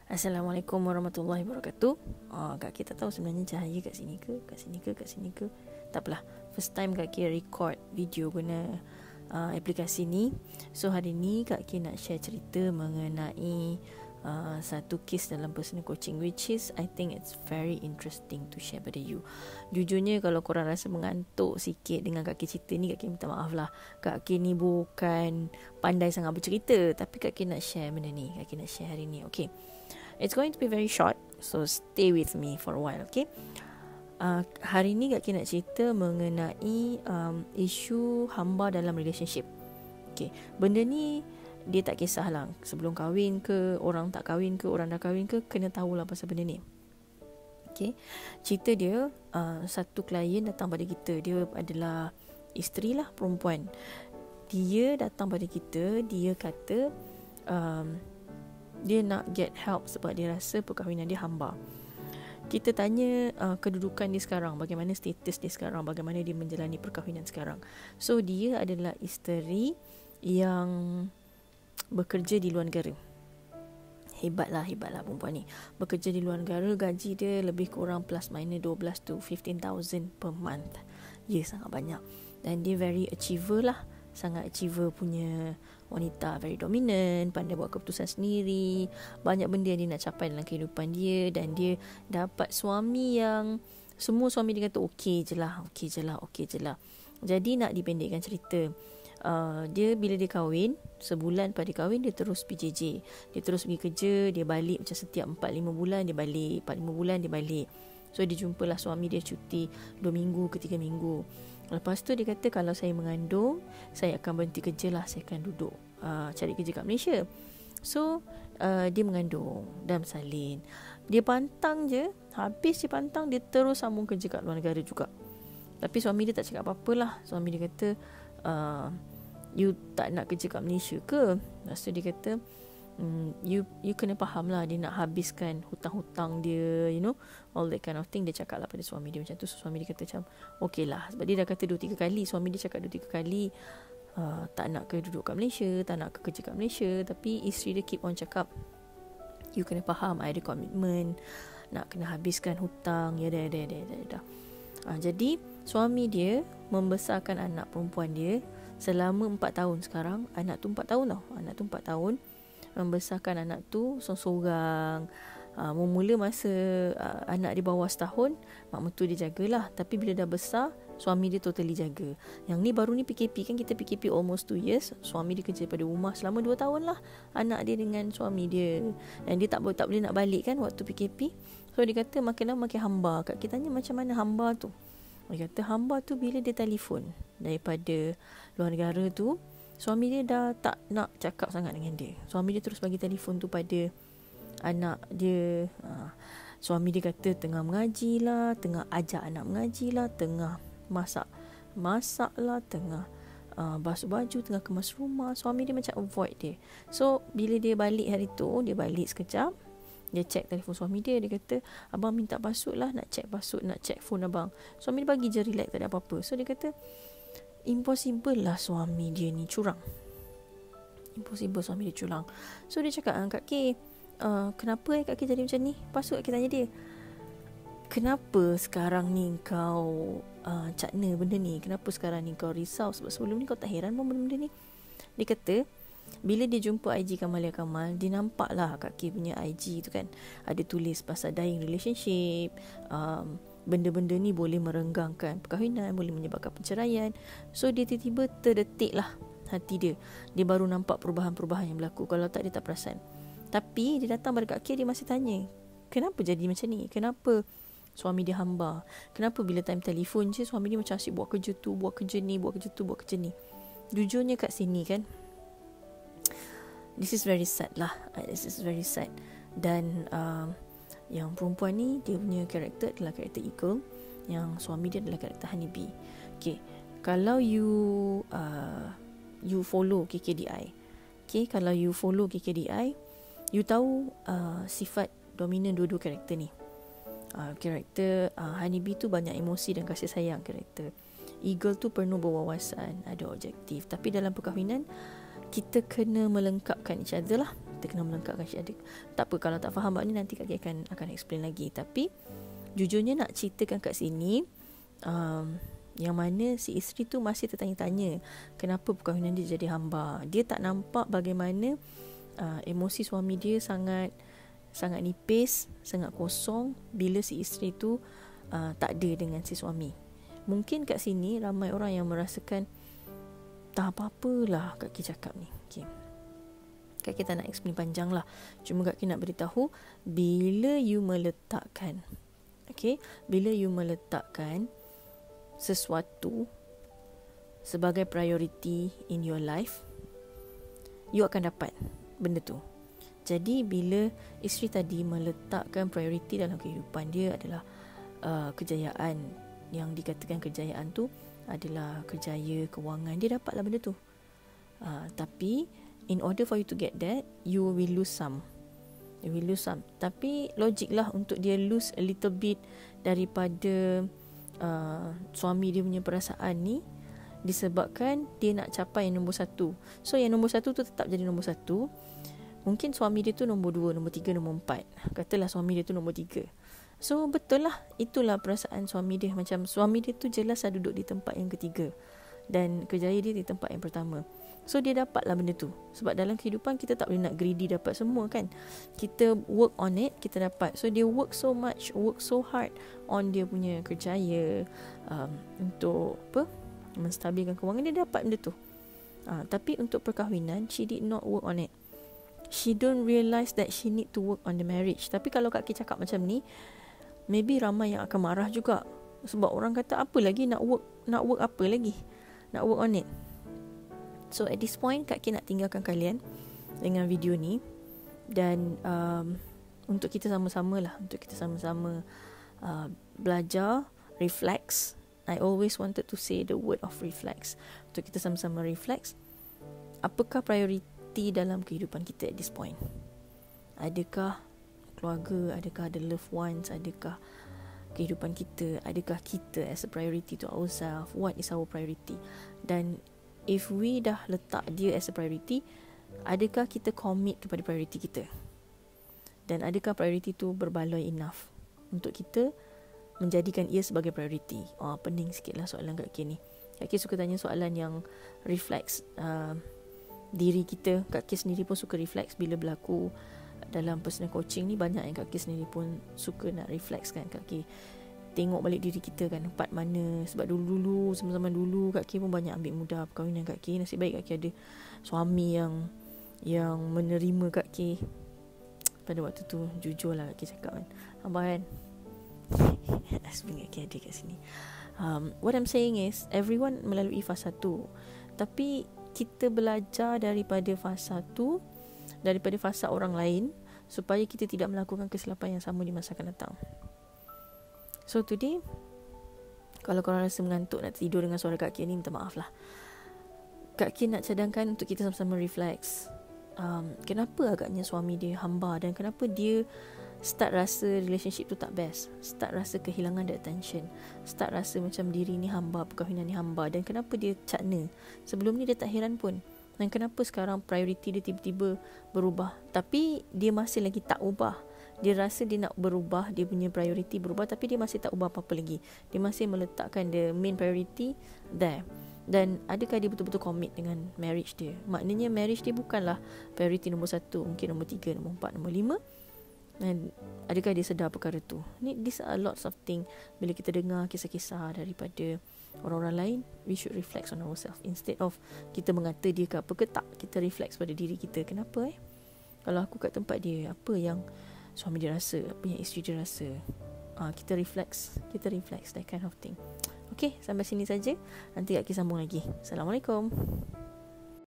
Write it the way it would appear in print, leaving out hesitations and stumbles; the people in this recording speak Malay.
Assalamualaikum warahmatullahi wabarakatuh. Kak kita tahu sebenarnya cahaya kat sini ke, kat sini ke, kat sini ke. Tak apalah. First time Kak Ki record video guna aplikasi ni. So hari ni Kak Ki nak share cerita mengenai satu kes dalam personal coaching, which is I think it's very interesting to share pada you. Jujurnya kalau korang rasa mengantuk sikit dengan Kak Ki cerita ni, Kak Ki minta maaf lah. Kak Ki ni bukan pandai sangat bercerita, tapi Kak Ki nak share benda ni. Kak Ki nak share hari ni. Okay, it's going to be very short, so stay with me for a while, okay? Hari ni Kak Ki nak cerita mengenai isu hamba dalam relationship. Okay, benda ni dia tak kisahlah sebelum kahwin ke, orang tak kahwin ke, orang dah kahwin ke, kena tahulah pasal benda ni. Okay, cerita dia satu klien datang pada kita. Dia adalah isteri lah, perempuan. Dia datang pada kita, dia kata dia nak get help sebab dia rasa perkahwinan dia hamba. Kita tanya kedudukan dia sekarang, bagaimana status dia sekarang, bagaimana dia menjalani perkahwinan sekarang. So dia adalah isteri yang bekerja di luar negara. Hebatlah perempuan ni. Bekerja di luar negara, gaji dia lebih kurang plus minus 12 to 15,000 per month. Ya, sangat banyak. Dan dia very achiever lah. Sangat achiever punya wanita, very dominant, pandai buat keputusan sendiri, banyak benda yang dia nak capai dalam kehidupan dia. Dan dia dapat suami yang semua suami dia kata okey je lah. Jadi nak dipendekkan cerita, dia bila dia kahwin, sebulan pada kahwin dia terus PJJ. Dia terus pergi kerja, dia balik macam setiap 4-5 bulan dia balik, 4-5 bulan dia balik. So dia jumpalah suami dia cuti 2 minggu ke 3 minggu. Lepas tu dia kata kalau saya mengandung, saya akan berhenti kerja lah, saya akan duduk cari kerja kat Malaysia. So dia mengandung dan bersalin. Dia pantang je, habis dia pantang, dia terus sambung kerja kat luar negara juga. Tapi suami dia tak cakap apa-apa lah. Suami dia kata you tak nak kerja kat Malaysia ke? Lepas tu dia kata you kena faham lah, dia nak habiskan hutang-hutang dia, you know, all that kind of thing. Dia cakap lah pada suami dia macam tu. So suami dia kata macam okey lah, sebab dia dah kata 2-3 kali, suami dia cakap 2-3 kali tak nak ke duduk kat Malaysia, tak nak ke kerja kat Malaysia. Tapi isteri dia keep on cakap, you kena faham, I ada komitmen, nak kena habiskan hutang, ya dah. Jadi suami dia membesarkan anak perempuan dia selama 4 tahun sekarang. Anak tu 4 tahun tau. Anak tu 4 tahun. Membesarkan anak tu seorang-seorang. Mula masa anak dia bawah setahun, mak mentua dia jagalah. Tapi bila dah besar, suami dia totally jaga. Yang ni baru ni PKP kan, kita PKP almost 2 years. Suami dia kerja pada rumah selama 2 tahun lah, anak dia dengan suami dia. Dan dia tak boleh nak balik kan waktu PKP. So dia kata makin lama makin hamba. Kak kita tanya macam mana hamba tu. Dia kata hamba tu bila dia telefon daripada luar negara tu, suami dia dah tak nak cakap sangat dengan dia. Suami dia terus bagi telefon tu pada anak dia. Suami dia kata tengah mengaji lah, tengah ajak anak mengaji lah, tengah masak lah, tengah basuh baju, tengah kemas rumah. Suami dia macam avoid dia. So bila dia balik hari tu, dia balik sekejap, dia check telefon suami dia. Dia kata abang minta password lah, nak check password, nak check phone abang. Suami dia bagi je relax, tak ada apa-apa. So dia kata impossible lah suami dia ni curang. Impossible suami dia curang. So dia cakap, Kak Ki, kenapa Kak Ki jadi macam ni? Lepas tu Kak Ki tanya dia, kenapa sekarang ni kau cakna benda ni? Kenapa sekarang ni kau risau? Sebab sebelum ni kau tak heran pun benda-benda ni. Dia kata bila dia jumpa IG Kamalia Kamal, dia nampak lah Kak Ki punya IG tu kan, ada tulis pasal dying relationship, benda-benda ni boleh merenggangkan perkahwinan, boleh menyebabkan perceraian. So dia tiba-tiba terdetik lah hati dia. Dia baru nampak perubahan-perubahan yang berlaku. Kalau tak, dia tak perasan. Tapi dia datang pada Kak Ki, dia masih tanya, kenapa jadi macam ni? Kenapa suami dia hamba? Kenapa bila time telefon je, suami dia macam asyik buat kerja tu, buat kerja ni, buat kerja tu, buat kerja ni. Jujurnya kat sini kan, this is very sad lah. This is very sad. Dan yang perempuan ni, dia punya karakter adalah karakter Eagle, yang suami dia adalah karakter Honeybee. Okay, kalau you follow KKDI, okay, kalau you follow KKDI, you tahu sifat dominan dua-dua karakter ni. Karakter Honeybee tu banyak emosi dan kasih sayang. Karakter Eagle tu penuh berwawasan, ada objektif. Tapi dalam perkahwinan, kita kena melengkapkan each other lah. Kita kena melengkapkan syahadat. Tak apa, kalau tak faham bab ni nanti Kak Ki akan explain lagi. Tapi jujurnya nak ceritakan kat sini, yang mana si isteri tu masih tertanya-tanya kenapa perkahwinan dia jadi hamba. Dia tak nampak bagaimana emosi suami dia sangat nipis, sangat kosong bila si isteri tu tak ada dengan si suami. Mungkin kat sini ramai orang yang merasakan tak apa-apalah Kak Ki cakap ni. Okay. Kak Ki tak nak explain panjang lah. Cuma Kak Ki nak beritahu, bila you meletakkan sesuatu sebagai priority in your life, you akan dapat benda tu. Jadi bila isteri tadi meletakkan priority dalam kehidupan dia adalah kejayaan, yang dikatakan kejayaan tu adalah kerjaya, kewangan, dia dapatlah benda tu. Tapi in order for you to get that, you will lose some. Tapi logik lah untuk dia lose a little bit daripada suami dia punya perasaan ni, disebabkan dia nak capai yang nombor satu. So yang nombor satu tu tetap jadi nombor satu. Mungkin suami dia tu nombor 2, nombor 3, nombor 4. Katalah suami dia tu nombor 3. So betul lah, itulah perasaan suami dia. Macam suami dia tu jelas lah duduk di tempat yang ketiga, dan kerjaya dia di tempat yang pertama. So dia dapatlah benda tu. Sebab dalam kehidupan kita tak boleh nak greedy dapat semua kan. Kita work on it, kita dapat. So dia work so much, work so hard on dia punya kerjaya, untuk menstabilkan kewangan, dia dapat benda tu. Tapi untuk perkahwinan, she did not work on it. She don't realise that she need to work on the marriage. Tapi kalau Kak Ki cakap macam ni, maybe ramai yang akan marah juga. Sebab orang kata, apa lagi nak work apa lagi? Nak work on it. So at this point, Kak Ki nak tinggalkan kalian dengan video ni. Dan untuk kita sama-sama belajar, reflect. I always wanted to say the word of reflect. Untuk kita sama-sama reflect, apakah priority dalam kehidupan kita at this point? Adakah keluarga, adakah the loved ones, adakah kehidupan kita, adakah kita as a priority to ourselves? What is our priority? Dan if we dah letak dia as a priority, adakah kita commit kepada priority kita? Dan adakah priority tu berbaloi enough untuk kita menjadikan ia sebagai priority? Pening sikit lah soalan Kak Ki ni. Kak Ki suka tanya soalan yang reflect diri kita. Kak Ki sendiri pun suka reflect bila berlaku dalam personal coaching ni. Banyak yang Kak Ki sendiri pun suka nak reflect kan. Kak Ki tengok balik diri kita kan, part mana. Sebab dulu-dulu, zaman-zaman dulu, Kak Ki pun banyak ambil mudah perkahwinan Kak Ki. Nasib baik Kak Ki ada suami yang menerima Kak Ki pada waktu tu. Jujur lah Kak Ki cakap kan, abang kan Asbing Kak Ki ada kat sini. What I'm saying is, everyone melalui fasa tu. Tapi kita belajar daripada fasa tu, daripada fasa orang lain, supaya kita tidak melakukan kesilapan yang sama di masa akan datang. So today, kalau korang rasa mengantuk nak tidur dengan suara Kak Ki ni, minta maaf lah. Kak Ki nak cadangkan untuk kita sama-sama reflect. Kenapa agaknya suami dia hamba, dan kenapa dia start rasa relationship tu tak best, start rasa kehilangan the attention, start rasa macam diri ni hamba, perkahwinan ni hamba. Dan kenapa dia cakna sebelum ni, dia tak heran pun. Dan kenapa sekarang priority dia tiba-tiba berubah, tapi dia masih lagi tak ubah. Dia rasa dia nak berubah, dia punya priority berubah, tapi dia masih tak ubah apa-apa lagi. Dia masih meletakkan the main priority there. Dan adakah dia betul-betul commit dengan marriage dia? Maknanya marriage dia bukanlah priority nombor 1, mungkin nombor 3, nombor 4, nombor 5. Dan adakah dia sedar perkara tu? These are lots of things. Bila kita dengar kisah-kisah daripada orang-orang lain, we should reflect on ourselves. Instead of kita mengata dia ke apa ke, tak, kita reflect pada diri kita. Kenapa kalau aku kat tempat dia, apa yang suami dia rasa, apa yang isteri dia rasa? Kita reflect that kind of thing. Okay, sampai sini saja. Nanti Kak Ki sambung lagi. Assalamualaikum.